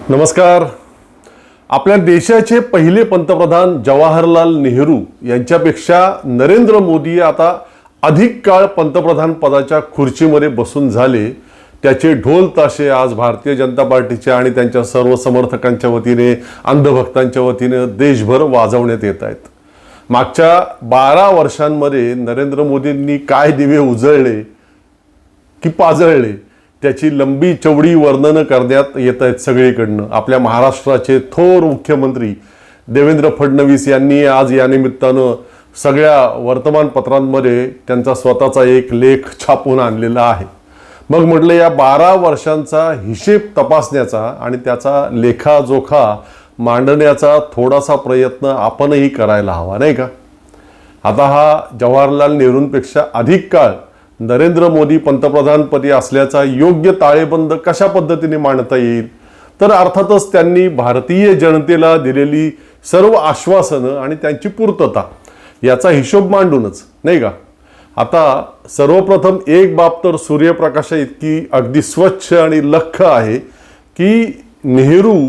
नमस्कार. आपल्या देशाचे पहिले पंतप्रधान जवाहरलाल नेहरू यांच्यापेक्षा नरेंद्र मोदी आता अधिक काळ पंतप्रधान पदाच्या खुर्चीमध्ये बसून झाले. त्याचे ढोल ताशे आज भारतीय जनता पार्टीच्या आणि त्यांच्या सर्व समर्थकांच्या वतीने, अंधभक्तांच्या वतीने देशभर वाजवण्यात येत आहेत. मागच्या 12 वर्षांमध्ये नरेंद्र मोदींनी काय दिवे उजळले की पाजळले त्याची लंबी चौडी वर्णनं करण्यात येत आहेत सगळीकडनं. आपल्या महाराष्ट्राचे थोर मुख्यमंत्री देवेंद्र फडणवीस यांनी आज या निमित्तानं सगळ्या वर्तमानपत्रांमध्ये त्यांचा स्वतःचा एक लेख छापून आणलेला आहे. मग म्हटलं या 12 वर्षांचा हिशेब तपासण्याचा आणि त्याचा लेखाजोखा मांडण्याचा थोडासा प्रयत्न आपणही करायला हवा, नाही का? आता हा जवाहरलाल नेहरूंपेक्षा अधिक काळ नरेंद्र मोदी पंतप्रधानपदी असल्याचा योग्य ताळेबंद कशा पद्धतीने मांडता येईल? तर अर्थातच त्यांनी भारतीय जनतेला दिलेली सर्व आश्वासनं आणि त्यांची पूर्तता याचा हिशोब मांडूनच, नाही का? आता सर्वप्रथम एक बाब तर सूर्यप्रकाशा इतकी अगदी स्वच्छ आणि लख्ख आहे की नेहरू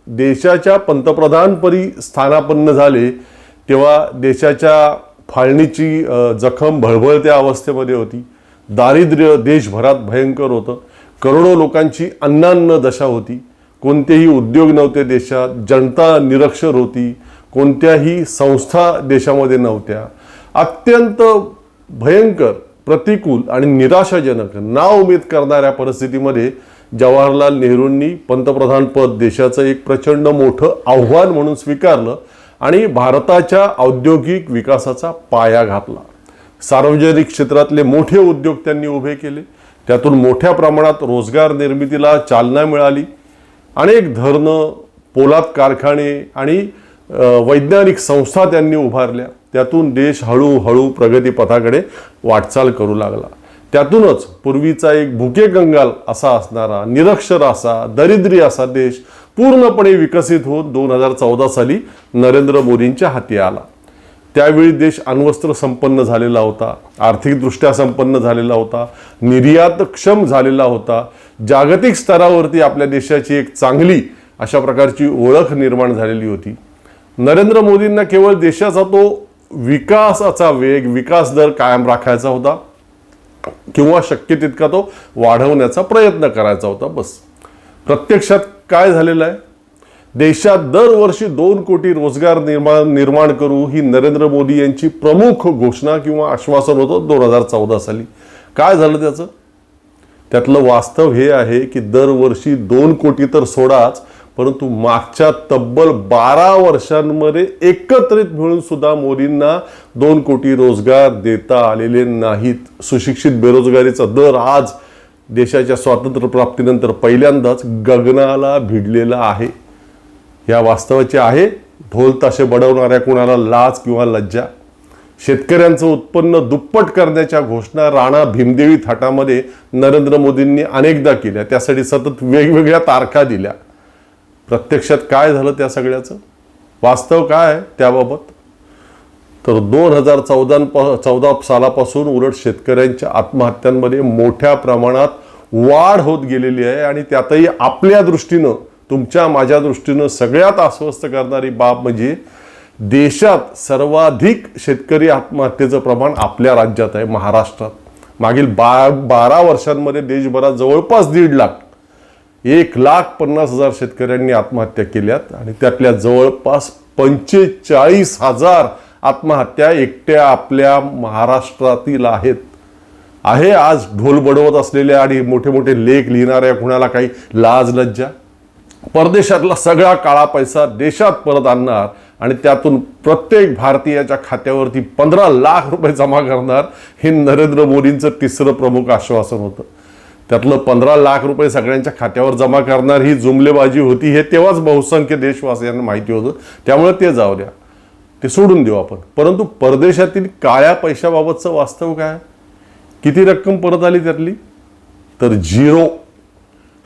देशाच्या पंतप्रधानपदी स्थानापन्न झाले तेव्हा देशाच्या फाळणीची जखम भळभळत्या अवस्थेमध्ये होती. दारिद्र्य देशभरात भयंकर होतं. करोडो लोकांची अन्नान्न दशा होती. कोणतेही उद्योग नव्हते देशात. जनता निरक्षर होती. कोणत्याही संस्था देशामध्ये नव्हत्या. अत्यंत भयंकर, प्रतिकूल आणि निराशाजनक, नाउमेद करणाऱ्या परिस्थितीमध्ये जवाहरलाल नेहरूंनी पंतप्रधान पद देशाचं एक प्रचंड मोठं आव्हान म्हणून स्वीकारलं आणि भारताच्या औद्योगिक विकासाचा पाया घातला. सार्वजनिक क्षेत्रातले मोठे उद्योग त्यांनी उभे केले. त्यातून मोठ्या प्रमाणात रोजगार निर्मितीला चालना मिळाली. अनेक धरणं, पोलाद कारखाने आणि वैज्ञानिक संस्था त्यांनी उभारल्या. त्यातून देश हळूहळू प्रगतीपथाकडे वाटचाल करू लागला. त्यातूनच पूर्वीचा एक भुके कंगाल असा असणारा, निरक्षर असा, दरिद्री असा देश पूर्णपणे विकसित होत 2014 साली नरेंद्र मोदींच्या हाती आला. त्यावेळी देश अण्वस्त्र संपन्न झालेला होता, आर्थिकदृष्ट्या संपन्न झालेला होता, निर्यातक्षम झालेला होता. जागतिक स्तरावरती आपल्या देशाची एक चांगली अशा प्रकारची ओळख निर्माण झालेली होती. नरेंद्र मोदींना केवळ देशाचा तो विकासाचा वेग, विकास दर कायम राखायचा होता किंवा शक्य तितका तो वाढवण्याचा प्रयत्न करायचा होता, बस. प्रत्यक्षात काय झालेलं आहे? देशात दरवर्षी 2 कोटी रोजगार निर्माण करू ही नरेंद्र मोदी यांची प्रमुख घोषणा किंवा आश्वासन होतं 2014 साली. काय झालं त्याचं? त्यातलं वास्तव हे आहे की दरवर्षी 2 कोटी तर सोडाच, परंतु मागच्या तब्बल 12 वर्षांमध्ये एकत्रित मिळून सुद्धा मोदींना 2 कोटी रोजगार देता आलेले नाहीत. सुशिक्षित बेरोजगारीचा दर आज देशाच्या स्वातंत्र्य प्राप्तीनंतर पहिल्यांदाच गगनाला भिडलेला आहे. या वास्तवाची आहे ढोल ताशे बडवणाऱ्या कुणाला लाज किंवा लज्जा? शेतकऱ्यांचं उत्पन्न दुप्पट करण्याच्या घोषणा राणा भीमदेवी थाटामध्ये नरेंद्र मोदींनी अनेकदा केल्या. त्यासाठी सतत वेगवेगळ्या तारखा दिल्या. प्रत्यक्षात काय झालं त्या सगळ्याचं? वास्तव काय आहे त्याबाबत? तर 2014 सालापासून उलट शेतकऱ्यांच्या आत्महत्यांमध्ये मोठ्या प्रमाणात वाढ होत गेलेली आहे. आणि त्यातही आपल्या दृष्टीनं, तुमच्या माझ्या दृष्टीनं सगळ्यात अस्वस्थ करणारी बाब म्हणजे देशात सर्वाधिक शेतकरी आत्महत्येचं प्रमाण आपल्या राज्यात आहे, महाराष्ट्रात. मागील 12 वर्षांमध्ये देशभरात जवळपास 1.5 लाख, 1,50,000 शेतकऱ्यांनी आत्महत्या केल्यात. आणि त्यातल्या जवळपास 45,000 आत्महत्या एकट्या आपल्या महाराष्ट्रातील आहेत. आहे आज ढोल बडवत असलेल्या आणि मोठे मोठे लेख लिहिणाऱ्या कुणाला काही लाज लज्जा? परदेशातला सगळा काळा पैसा देशात परत आणणार आणि त्यातून प्रत्येक भारतीयाच्या खात्यावरती 15 लाख रुपये जमा करणार, हे नरेंद्र मोदींचं तिसरं प्रमुख आश्वासन होतं. त्यातलं 15 लाख रुपये सगळ्यांच्या खात्यावर जमा करणार ही जुमलेबाजी होती, हे तेव्हाच बहुसंख्य देशवासियांना माहिती होतं. त्यामुळे ते जाऊ द्या, ते सोडून देऊ आपण. परंतु परदेशातील काळ्या पैशाबाबतचं वास्तव काय? किती रक्कम परत आली त्यातली? तर 0,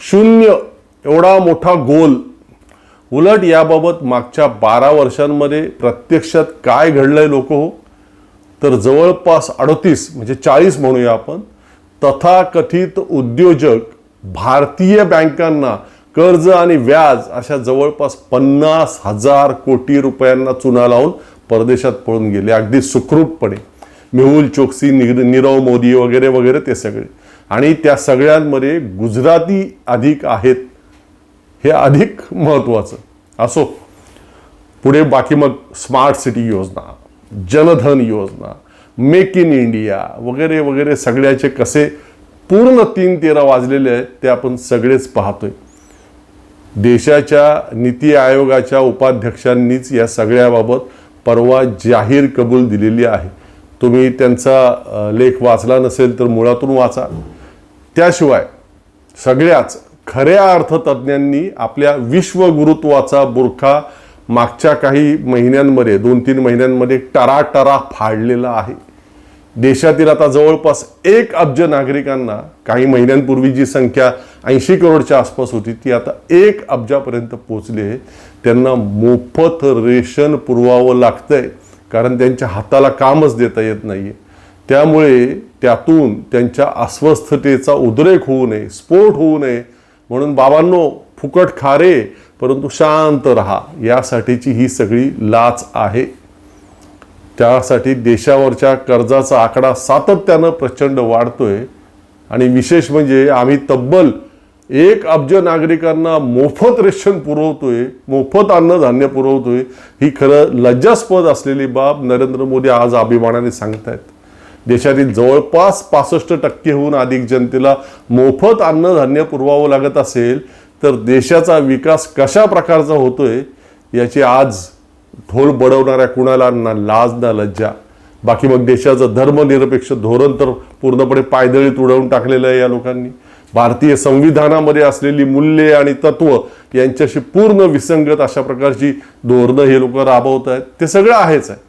0 एवढा मोठा गोल. उलट याबाबत मागच्या 12 वर्षांमध्ये प्रत्यक्षात काय घडलंय लोक हो? तर जवळपास 38 म्हणजे 40 म्हणूया आपण, तथाकथित उद्योजक भारतीय बँकांना कर्ज आणि व्याज अशा जवळपास 50,000 कोटी रुपयांना चुना लावून परदेशात पळून गेले अगदी सुखरूपपणे. मेहुल चोक्सी, नीरव मोदी वगैरे वगैरे ते सगळे. आणि त्या सगळ्यांमध्ये गुजराती अधिक आहेत, हे अधिक महत्त्वाचं. असो, पुढे बाकी मग स्मार्ट सिटी योजना, जनधन योजना, मेक इन इंडिया वगैरे वगैरे सगळ्याचे कसे पूर्ण 3-13 वाजलेले आहेत ते आपण सगळेच पाहतोय. देशाच्या नीती आयोगाच्या उपाध्यक्षांनीच या सगळ्याबाबत परवा जाहीर कबूल दिलेली आहे. तुम्ही त्यांचा लेख वाचला नसेल तर मुळातून वाचा. त्याशिवाय सगळ्याच खऱ्या अर्थतज्ञांनी आपल्या विश्वगुरुत्वाचा बुरखा मागच्या काही महिन्यांमध्ये 2-3 महिन्यांमध्ये टराटरा फाडलेला आहे. देशातील आता जवळपास 1 अब्ज नागरिकांना, काही महिन्यांपूर्वी जी संख्या 80 करोडच्या आसपास होती ती आता 1 अब्जापर्यंत पोहोचली आहे. त्यांना मोफत रेशन पुरवावं लागतंय कारण त्यांच्या हाताला कामच देता येत नाहीये. त्यामुळे त्यातून त्यांच्या अस्वस्थतेचा उद्रेक होऊ नये, स्फोट होऊ नये म्हणून बाबांनो फुकट खा रे परंतु शांत राहा, यासाठीची ही सगळी लाच आहे. त्यासाठी देशावरच्या कर्जाचा आकडा सातत्यानं प्रचंड वाढतोय. आणि विशेष म्हणजे आम्ही तब्बल 1 अब्ज नागरिकांना मोफत रेशन पुरवतोय, मोफत अन्नधान्य पुरवतोय. ही खरं लज्जास्पद असलेली बाब नरेंद्र मोदी आज अभिमानाने सांगतायत. देशातील जवळपास 65% अधिक जनतेला मोफत अन्नधान्य पुरवावं लागत असेल तर देशाचा विकास कशा प्रकारचा होतोय याची आज ढोल बडवणाऱ्या कुणाला ना लाज ना लज्जा. बाकी मग देशाचं धर्मनिरपेक्ष धोरण तर पूर्णपणे पायदळीत उडवून टाकलेलं आहे या लोकांनी. भारतीय संविधानामध्ये असलेली मूल्ये आणि तत्व यांच्याशी पूर्ण विसंगत अशा प्रकारची धोरणं हे लोक राबवत आहेत. ते सगळं आहेच आहे.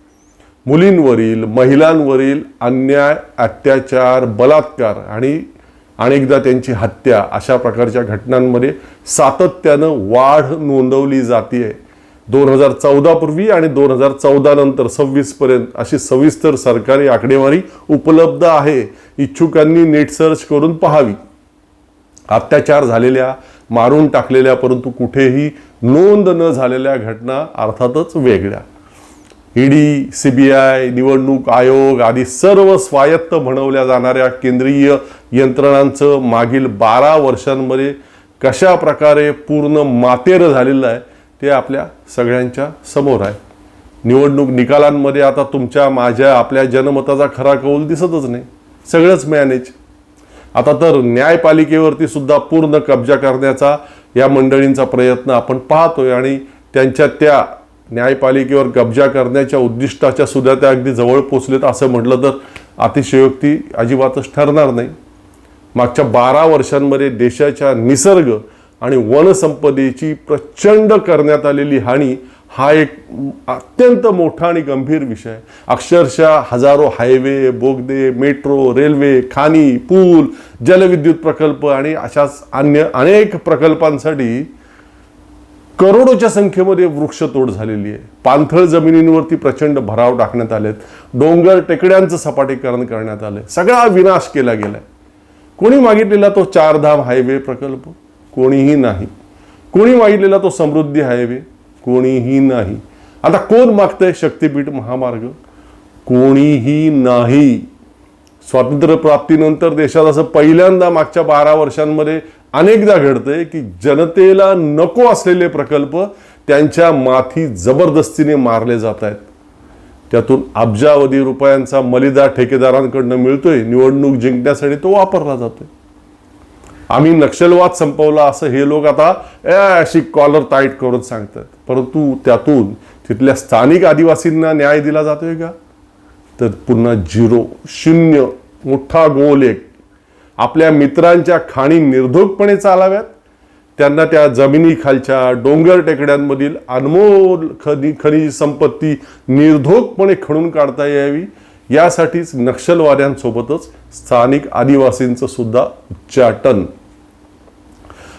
मुलींवरील, महिलांवरील अन्याय, अत्याचार, बलात्कार आणि अनेकदा त्यांची हत्या अशा प्रकारच्या घटनांमध्ये सातत्यानं वाढ नोंदवली जाते. 2014 पूर्वी आणि 2014 नंतर 26 पर्यंत अशी सविस्तर सरकारी आकडेवारी उपलब्ध आहे. इच्छुकांनी नेट सर्च करून पाहावी. अत्याचार झालेल्या, मारून टाकलेल्या परंतु कुठेही नोंद न झालेल्या घटना अर्थातच वेगळ्या. ईडी, सीबीआय, निवडणूक आयोग आदी सर्व स्वायत्त म्हणवल्या जाणाऱ्या केंद्रीय यंत्रणांचं मागील 12 वर्षांमध्ये कशा प्रकारे पूर्ण मातेर झालेलं आहे ते आपल्या सगळ्यांच्या समोर आहे. निवडणूक निकालांमध्ये आता तुमच्या, माझ्या, आपल्या जनमताचा खरा कौल दिसतच नाही. सगळंच मॅनेज. आता तर न्यायपालिकेवरती सुद्धा पूर्ण कब्जा करण्याचा या मंडळींचा प्रयत्न आपण पाहतोय. आणि त्यांच्या त्या न्यायपालिकेवर कब्जा करण्याच्या उद्दिष्टाच्या सुद्धा त्या अगदी जवळ पोचलेत असं म्हटलं तर अतिशयोक्ती अजिबातच ठरणार नाही. मागच्या 12 वर्षांमध्ये देशाच्या निसर्ग आणि वनसंपदेची प्रचंड करण्यात आलेली हानी हा एक अत्यंत मोठा आणि गंभीर विषय. अक्षरशः हजारो हायवे, बोगदे, मेट्रो, रेल्वे, खाणी, पूल, जलविद्युत प्रकल्प आणि अशाच अन्य अनेक प्रकल्पांसाठी करोडोच्या संख्येमध्ये वृक्षतोड झालेली आहे. पाणथळ जमिनींवरती प्रचंड भराव टाकण्यात आलेत. डोंगर टेकड्यांचं सपाटीकरण करण्यात आलंय. सगळा विनाश केला गेलाय. कोणी मागितलेला तो 4 धाम हायवे प्रकल्प? कोणीही नाही. कोणी मागितलेला तो समृद्धी हायवे? कोणीही नाही. आता कोण मागतंय शक्तीपीठ महामार्ग? कोणीही नाही. स्वातंत्र्य प्राप्तीनंतर देशात असं पहिल्यांदा मागच्या 12 वर्षांमध्ये अनेकदा घडतंय की जनतेला नको असलेले प्रकल्प त्यांच्या माथी जबरदस्तीने मारले जात आहेत. त्यातून अब्जावधी रुपयांचा मलिदा ठेकेदारांकडनं मिळतोय. निवडणूक जिंकण्यासाठी तो वापरला जातोय. आम्ही नक्षलवाद संपवला असं हे लोक आता अशी कॉलर टाईट करून सांगतात. परंतु त्यातून तिथल्या स्थानिक आदिवासींना न्याय दिला जातोय का? तर पुन्हा 0, 0, मोठा गोल 1. आपल्या मित्रांच्या खाणी निर्धोकपणे चालाव्यात, त्यांना त्या जमिनी खालच्या डोंगर टेकड्यांमधील अनमोल खनिज संपत्ती निर्धोकपणे खणून काढता यावी, यासाठीच नक्षलवाद्यांसोबतच स्थानिक आदिवासींचं सुद्धा उच्चाटन.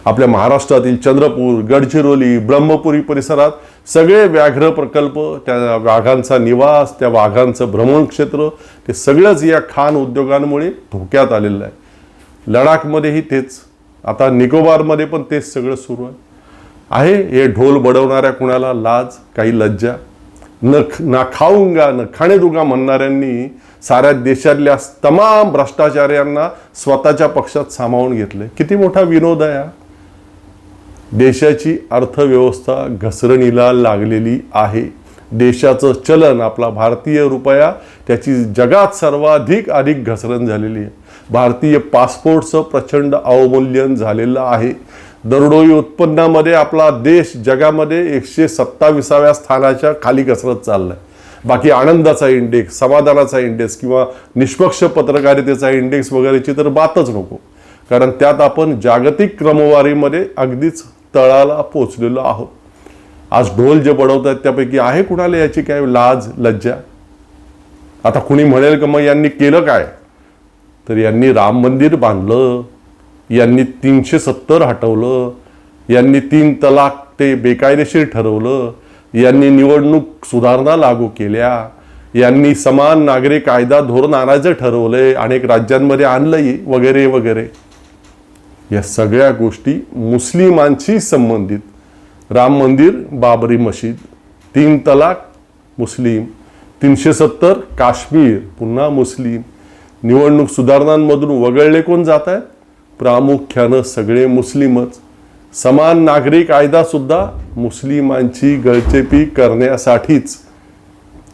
आपल्या महाराष्ट्रातील चंद्रपूर, गडचिरोली, ब्रह्मपुरी परिसरात सगळे व्याघ्र प्रकल्प, त्या वाघांचा निवास, त्या वाघांचं भ्रमण क्षेत्र, ते सगळंच या खाण उद्योगांमुळे धोक्यात आलेलं आहे. लडाखमध्येही तेच. आता निकोबारमध्ये पण तेच सगळं सुरू आहे. हे ढोल बडवणाऱ्या कुणाला लाज, काही लज्जा? ना खाऊंगा न खाणे दूंगा म्हणणाऱ्यांनी साऱ्या देशातल्या तमाम भ्रष्टाचार्यांना स्वतःच्या पक्षात सामावून घेतले. किती मोठा विनोद आहे हा. देशाची अर्थव्यवस्था घसरणीला लागलेली आहे. देशाचं चलन, आपला भारतीय रुपया, त्याची जगात सर्वाधिक घसरण झालेली आहे. भारतीय पासपोर्टचं प्रचंड अवमूल्यन झालेलं आहे. दरडोई उत्पन्नामध्ये आपला देश जगामध्ये 127व्या स्थानाच्या खाली घसरत चाललाय. बाकी आनंदाचा इंडेक्स, समाधानाचा इंडेक्स किंवा निष्पक्ष पत्रकारितेचा इंडेक्स वगैरेची तर बातच नको, कारण त्यात आपण जागतिक क्रमवारीमध्ये अगदीच तळाला पोचलेलो आहोत. आज ढोल जे बडवत आहेत त्यापैकी आहे कुणाला याची काय लाज, लज्जा? आता कुणी म्हणेल का मग यांनी केलं काय? तर यांनी राम मंदिर बांधलं, यांनी 370 हटवलं, यांनी 3 तलाक ते बेकायदेशीर ठरवलं, यांनी निवडणूक सुधारणा लागू केल्या, यांनी समान नागरी कायदा धोरण आणायचं ठरवलंय, अनेक राज्यांमध्ये आणलंय वगैरे वगैरे. या सगळ्या गोष्टी मुस्लिमांशी संबंधित. राम मंदिर, बाबरी मशीद, 3 तलाक मुस्लिम, 370 काश्मीर पुन्हा मुस्लिम. निवडणूक सुधारणांमधून वगळले कोण जात आहेत? प्रामुख्यानं सगळे मुस्लिमच. समान नागरी कायदा सुद्धा मुस्लिमांची गळचेपी करण्यासाठीच.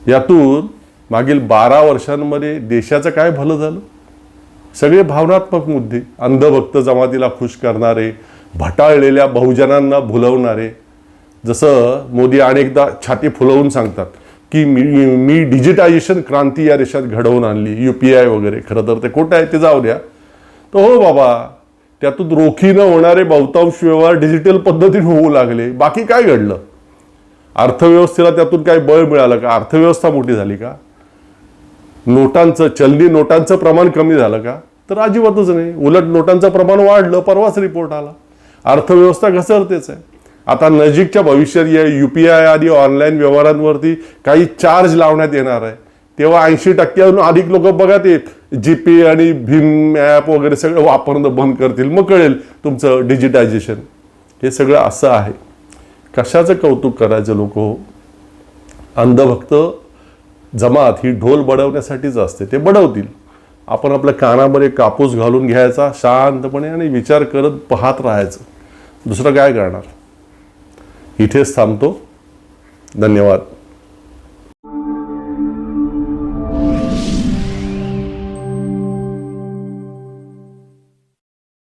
यातून मागील 12 वर्षांमध्ये देशाचं काय भलं झालं? सगळे भावनात्मक मुद्दे, अंधभक्त जमातीला खुश करणारे, भटाळलेल्या बहुजनांना भुलवणारे. जसं मोदी अनेकदा छाती फुलवून सांगतात की मी डिजिटायझेशन क्रांती या देशात घडवून आणली, UPI वगैरे. खरं तर ते खोटं आहे, ते जाऊ द्या. तर हो बाबा, त्यातून रोखीनं होणारे बहुतांश व्यवहार डिजिटल पद्धतीने होऊ लागले. बाकी काय घडलं? अर्थव्यवस्थेला त्यातून काय बळ मिळालं का? अर्थव्यवस्था मोठी झाली का? चलनी नोटांचं प्रमाण कमी झालं का? तर अजिबातच नाही. उलट नोटांचं प्रमाण वाढलं. परवाच रिपोर्ट आला. अर्थव्यवस्था घसरतेच आहे. आता नजीकच्या भविष्यात या UPI आदी ऑनलाईन व्यवहारांवरती काही चार्ज लावण्यात येणार आहे. तेव्हा 80%हून अधिक लोक बघा ते GPay आणि भीम ॲप वगैरे सगळं वापरणं बंद करतील. मग कळेल तुमचं डिजिटायझेशन. हे सगळं असं आहे. कशाचं कौतुक करायचं लोक हो? अंधभक्त जमात ही ढोल बडवण्यासाठीच असते. ते बडवतील. आपण आपल्या कानामध्ये कापूस घालून घ्यायचा शांतपणे आणि विचार करत पाहत राहायचं. दुसरं काय करणार? इथेच थांबतो. धन्यवाद.